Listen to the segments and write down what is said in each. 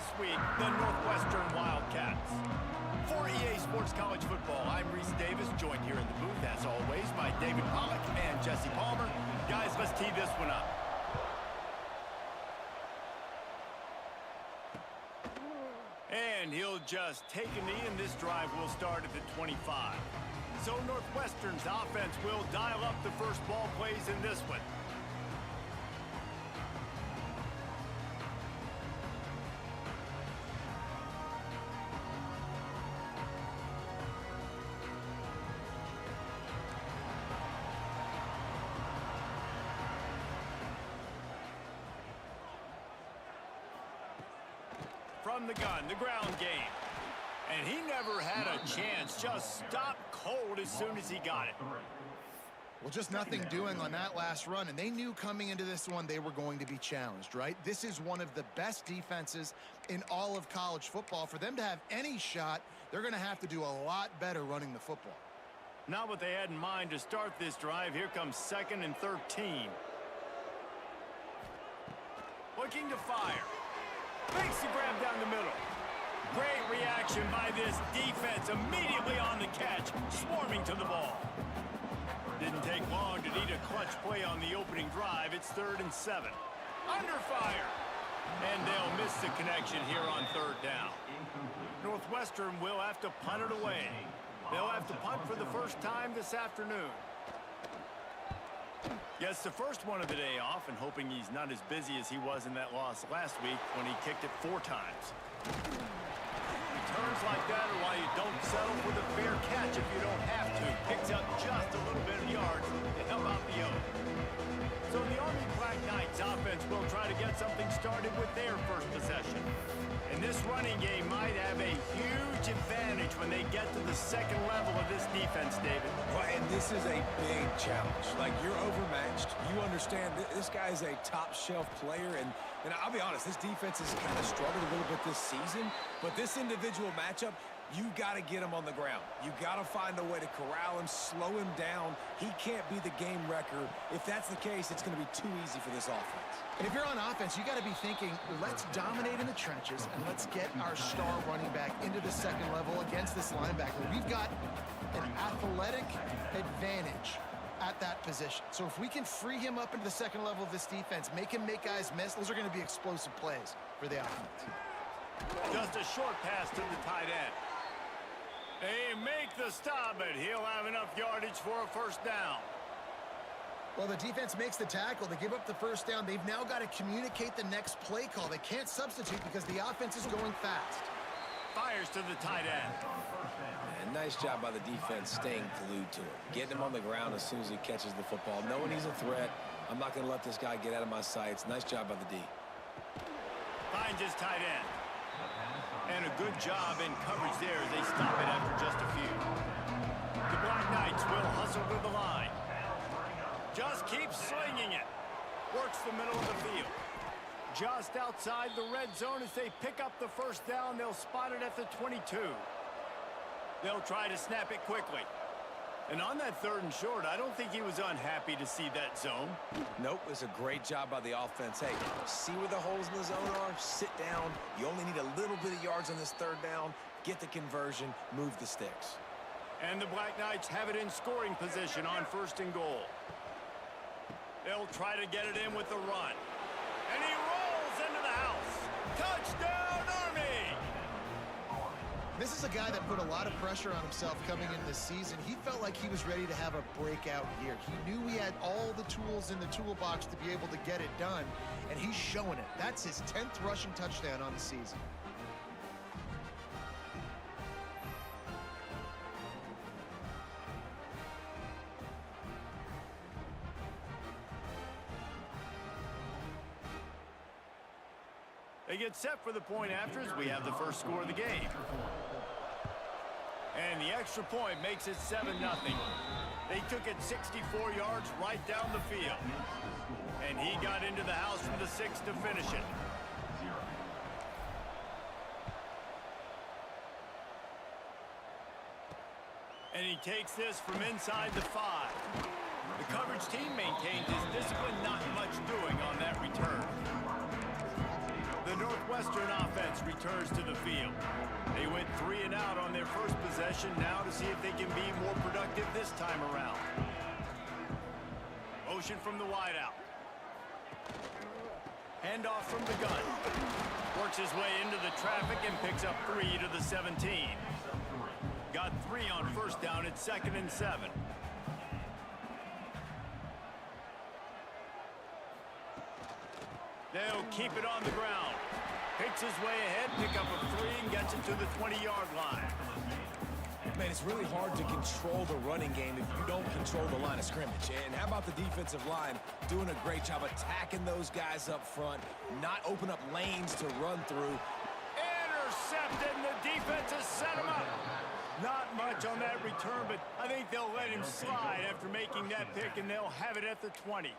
this week, the Northwestern Wildcats. For EA Sports College Football, I'm Reese Davis, joined here in the booth, as always, by David Pollack and Jesse Palmer. Guys, let's tee this one up. And he'll just take a knee, and this drive will start at the 25. So Northwestern's offense will dial up the first ball plays in this one. From the gun, the ground game. And he never had a chance, just stopped cold as soon as he got it. Well, just nothing doing on that last run, and they knew coming into this one they were going to be challenged, right? This is one of the best defenses in all of college football. For them to have any shot, they're going to have to do a lot better running the football. Not what they had in mind to start this drive. Here comes 2nd and 13. Looking to fire. Makes the grab down the middle. Great reaction by this defense, immediately on the catch, swarming to the ball. Didn't take long to need a clutch play on the opening drive. It's 3rd and 7. Under fire. And they'll miss the connection here on 3rd down. Northwestern will have to punt it away. They'll have to punt for the first time this afternoon. Gets the first one of the day off, and hoping he's not as busy as he was in that loss last week when he kicked it 4 times. Returns like that are why you don't settle for the fair catch if you don't have to. Picks up just a little bit of yards to help out the Oak. So the Army Black Knights offense will try to get something started with their first possession. And this running game might have a huge advantage when they get to the second level of this defense, David. Well, and this is a big challenge. Like, you're overmatched. You understand this guy is a top-shelf player, and I'll be honest, this defense has kind of struggled a little bit this season, but this individual matchup, you got to get him on the ground. You got to find a way to corral him, slow him down. He can't be the game wrecker. If that's the case, it's going to be too easy for this offense. And if you're on offense, you got to be thinking, let's dominate in the trenches and let's get our star running back into the second level against this linebacker. We've got an athletic advantage at that position. So if we can free him up into the second level of this defense, make him make guys miss, those are going to be explosive plays for the offense. Just a short pass to the tight end. They make the stop, but he'll have enough yardage for a first down. Well, the defense makes the tackle. They give up the first down. They've now got to communicate the next play call. They can't substitute because the offense is going fast. Fires to the tight end. And nice job by the defense staying glued to him. Getting him on the ground as soon as he catches the football. Knowing he's a threat, I'm not going to let this guy get out of my sights. Nice job by the D. Finds his tight end. And a good job in coverage there as they stop it after just a few. The Black Knights will hustle to the line. Just keeps slinging it. Works the middle of the field. Just outside the red zone as they pick up the first down. They'll spot it at the 22. They'll try to snap it quickly. And on that 3rd and short, I don't think he was unhappy to see that zone. Nope, it's a great job by the offense. Hey, see where the holes in the zone are? Sit down. You only need a little bit of yards on this 3rd down. Get the conversion. Move the sticks. And the Black Knights have it in scoring position on 1st and goal. They'll try to get it in with the run. And he rolls into the house. Touchdown, Army! This is a guy that put a lot of pressure on himself coming into this season. He felt like he was ready to have a breakout year. He knew he had all the tools in the toolbox to be able to get it done, and he's showing it. That's his 10th rushing touchdown on the season. They get set for the point after as we have the first score of the game. And the extra point makes it 7-0. They took it 64 yards right down the field. And he got into the house from the 6 to finish it. And he takes this from inside the 5. The coverage team maintains his discipline, not much doing on that return. The Northwestern offense defense returns to the field. They went 3 and out on their first possession, now to see if they can be more productive this time around. Motion from the wideout. Handoff from the gun. Works his way into the traffic and picks up 3 to the 17. Got 3 on first down at 2nd and 7. They'll keep it on the ground. Picks his way ahead, pick up a 3, and gets it to the 20-yard line. Man, it's really hard to control the running game if you don't control the line of scrimmage. And how about the defensive line doing a great job attacking those guys up front, not open up lanes to run through. Intercepted, and the defense has set him up. Not much on that return, but I think they'll let him slide after making that pick, and they'll have it at the 20.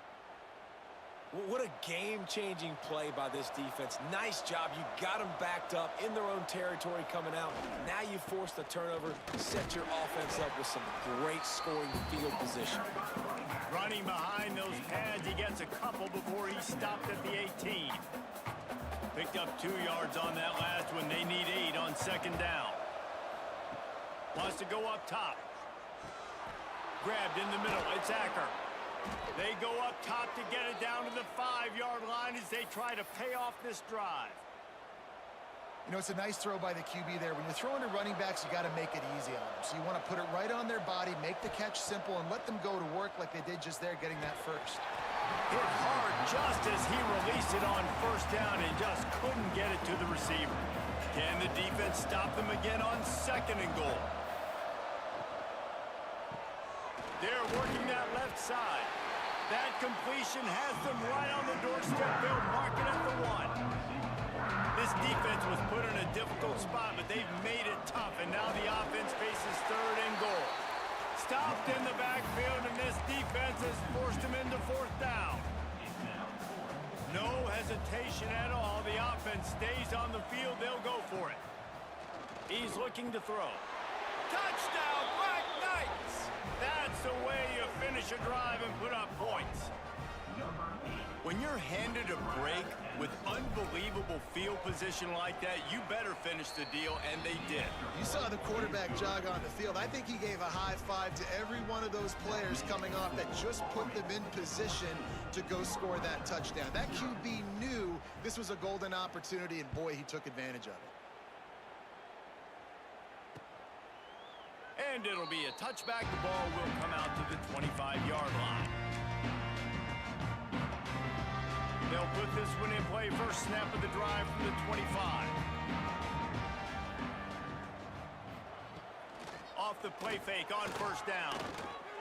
What a game-changing play by this defense. Nice job. You got them backed up in their own territory coming out. Now you force the turnover, set your offense up with some great scoring field position. Running behind those pads, he gets a couple before he stopped at the 18. Picked up 2 yards on that last one. They need 8 on 2nd down. Wants to go up top. Grabbed in the middle. It's Acker. They go up top to get it down to the 5-yard line as they try to pay off this drive. You know, it's a nice throw by the QB there. When you're throwing to running backs, you got to make it easy on them. So you want to put it right on their body, make the catch simple, and let them go to work like they did just there, getting that first. Hit hard just as he released it on first down and just couldn't get it to the receiver. Can the defense stop them again on 2nd and goal? They're working that left side. That completion has them right on the doorstep. They'll mark it at the 1. This defense was put in a difficult spot, but they've made it tough, and now the offense faces 3rd and goal. Stopped in the backfield, and this defense has forced him into 4th down. No hesitation at all. The offense stays on the field. They'll go for it. He's looking to throw. Touchdown, Black Knights! That's the way you finish a drive and put up points. When you're handed a break with unbelievable field position like that, you better finish the deal, and they did. You saw the quarterback jog on the field. I think he gave a high five to every one of those players coming off that just put them in position to go score that touchdown. That QB knew this was a golden opportunity, and boy, he took advantage of it. And it'll be a touchback. The ball will come out to the 25-yard line. They'll put this one in play. First snap of the drive from the 25. Off the play fake on first down.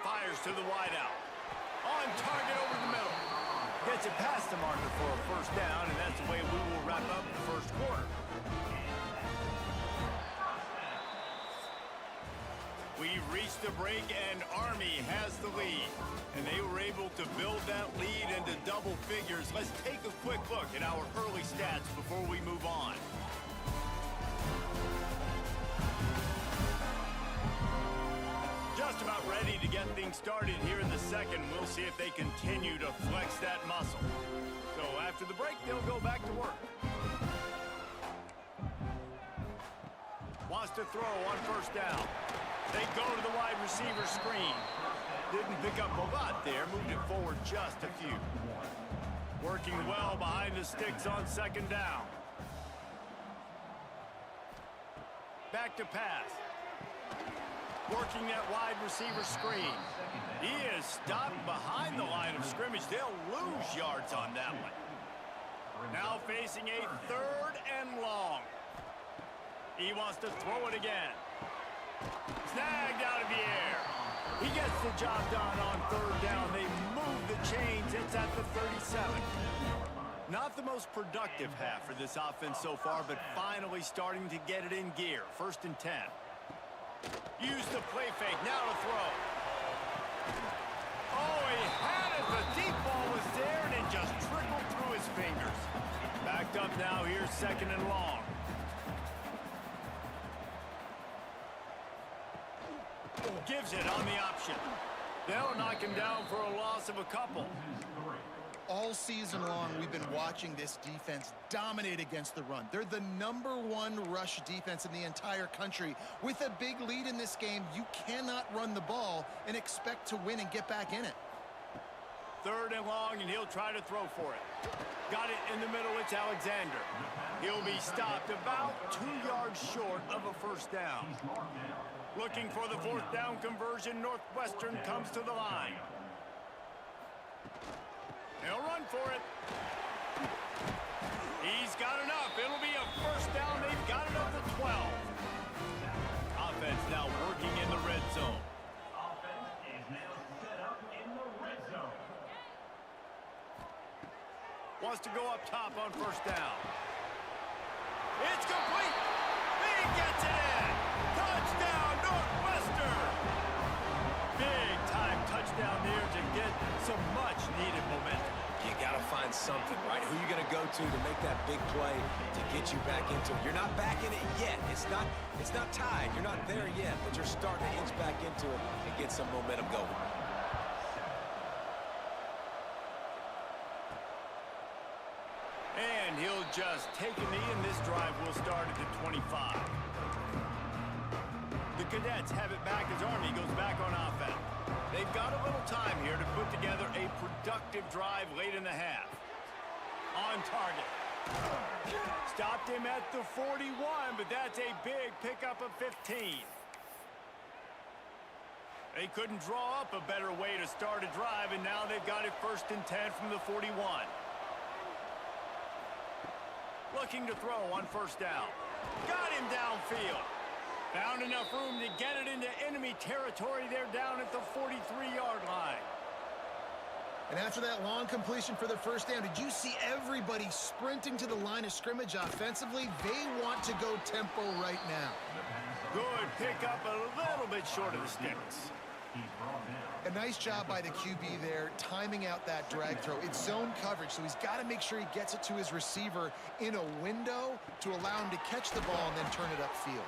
Fires to the wideout. On target over the middle. Gets it past the marker for a first down, and that's the way we will wrap up the first quarter. We've reached the break, and Army has the lead. And they were able to build that lead into double figures. Let's take a quick look at our early stats before we move on. Just about ready to get things started here in the second. We'll see if they continue to flex that muscle. So after the break, they'll go back to work. Wants to throw on first down. They go to the wide receiver screen. Didn't pick up a lot there. Moved it forward just a few. Working well behind the sticks on 2nd down. Back to pass. Working that wide receiver screen. He is stopped behind the line of scrimmage. They'll lose yards on that one. Now facing a 3rd and long. He wants to throw it again. Snagged out of the air. He gets the job done on 3rd down. They move the chains. It's at the 37. Not the most productive half for this offense so far, but finally starting to get it in gear. 1st and 10. Use the play fake. Now to throw. Oh, he had it. The deep ball was there, and it just trickled through his fingers. Backed up now. Here's 2nd and long. Gives it on the option. They'll knock him down for a loss of a couple. All season long, we've been watching this defense dominate against the run. They're the #1 rush defense in the entire country. With a big lead in this game, you cannot run the ball and expect to win and get back in it. 3rd and long, and he'll try to throw for it. Got it in the middle. It's Alexander. He'll be stopped about 2 yards short of a first down. Looking for the 4th down conversion. Northwestern comes to the line. He'll run for it. He's got enough. It'll be a first down. They've got it up to 12. Offense now working in the red zone. Offense is now set up in the red zone. Wants to go up top on first down. It's complete. He gets it in. Touchdown, Northwestern. Big time touchdown there to get some much needed momentum. You got to find something, right? Who you going to go to make that big play to get you back into it? You're not back in it yet. It's not tied. You're not there yet, but you're starting to inch back into it and get some momentum going. And he'll just take a knee, and this drive will start at the 25. The Cadets have it back as Army goes back on offense. They've got a little time here to put together a productive drive late in the half. On target. Stopped him at the 41, but that's a big pickup of 15. They couldn't draw up a better way to start a drive, and now they've got it 1st and 10 from the 41. Looking to throw on first down. Got him downfield. Found enough room to get it into enemy territory. They're down at the 43-yard line. And after that long completion for the first down, did you see everybody sprinting to the line of scrimmage offensively? They want to go tempo right now. Good pickup, a little bit short of the sticks. A nice job by the QB there, timing out that drag throw. It's zone coverage, so he's got to make sure he gets it to his receiver in a window to allow him to catch the ball and then turn it upfield.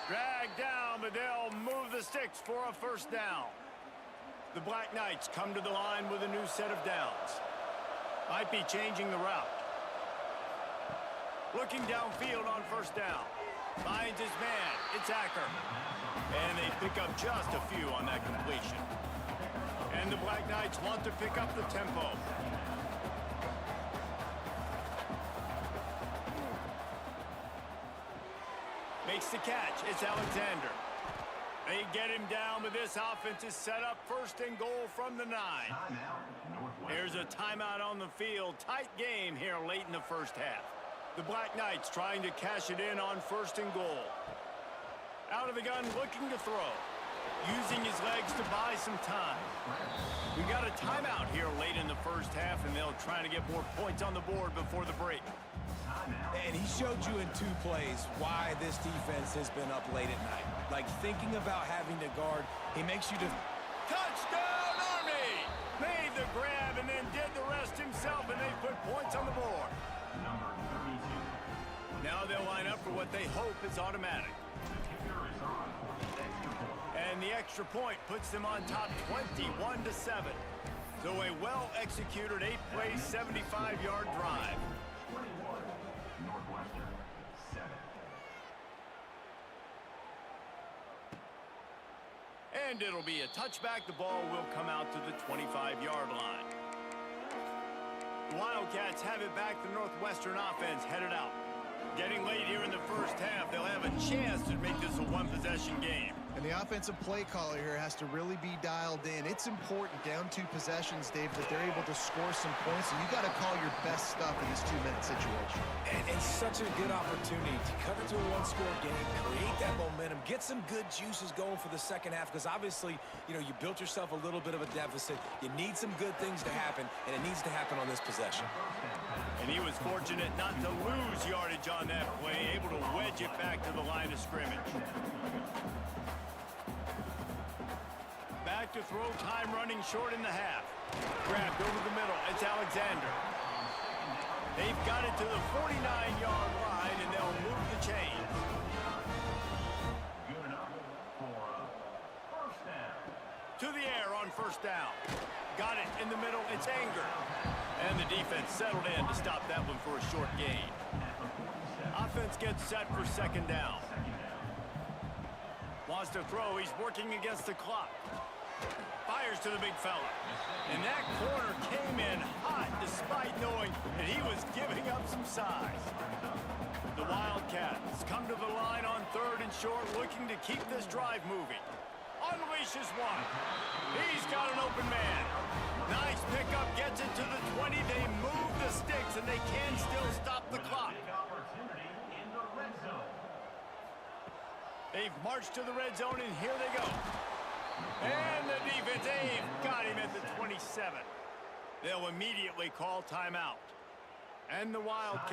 Drag down, but they'll move the sticks for a first down. The Black Knights come to the line with a new set of downs. Might be changing the route. Looking downfield on first down. Finds his man. It's Acker. And they pick up just a few on that completion. And the Black Knights want to pick up the tempo. Makes the catch. It's Alexander. They get him down, but this offense is set up 1st and goal from the 9. There's a timeout on the field. Tight game here late in the first half. The Black Knights trying to cash it in on 1st and goal. Out of the gun, looking to throw. Using his legs to buy some time. We got a timeout here late in the first half, and they'll try to get more points on the board before the break. And he showed you in 2 plays why this defense has been up late at night. Like, thinking about having to guard, he makes you Touchdown, Army! Made the grab and then did the rest himself, and they put points on the board. Now they'll line up for what they hope is automatic. And the extra point puts them on top 21-7. So a well-executed 8-play, 75-yard drive. And it'll be a touchback. The ball will come out to the 25-yard line. The Wildcats have it back. The Northwestern offense headed out. Getting late here in the first half, they'll have a chance to make this a one-possession game. And the offensive play caller here has to really be dialed in. It's important, down 2 possessions, Dave, that they're able to score some points. And you got to call your best stuff in this 2-minute situation. And it's such a good opportunity to cut into a 1-score game, create that momentum, get some good juices going for the second half, because obviously, you know, you built yourself a little bit of a deficit. You need some good things to happen, and it needs to happen on this possession. And he was fortunate not to lose yardage on that play, able to wedge it back to the line of scrimmage. Back to throw, time running short in the half. Grabbed over the middle, it's Alexander. They've got it to the 49-yard line, and they'll move the chains. Good enough for first down. To the air on first down. Got it in the middle, it's Anger. And the defense settled in to stop that one for a short gain. Offense gets set for second down. Wants to throw. He's working against the clock. Fires to the big fella. And that corner came in hot despite knowing that he was giving up some size. The Wildcats come to the line on 3rd and short, looking to keep this drive moving. Unleashes one. He's got an open man. Nice pickup, gets it to the 20. They move the sticks, and they can still stop the clock. Big opportunity in the red zone. They've marched to the red zone, and here they go. And the defense, they've got him at the 27. They'll immediately call timeout. And the Wildcats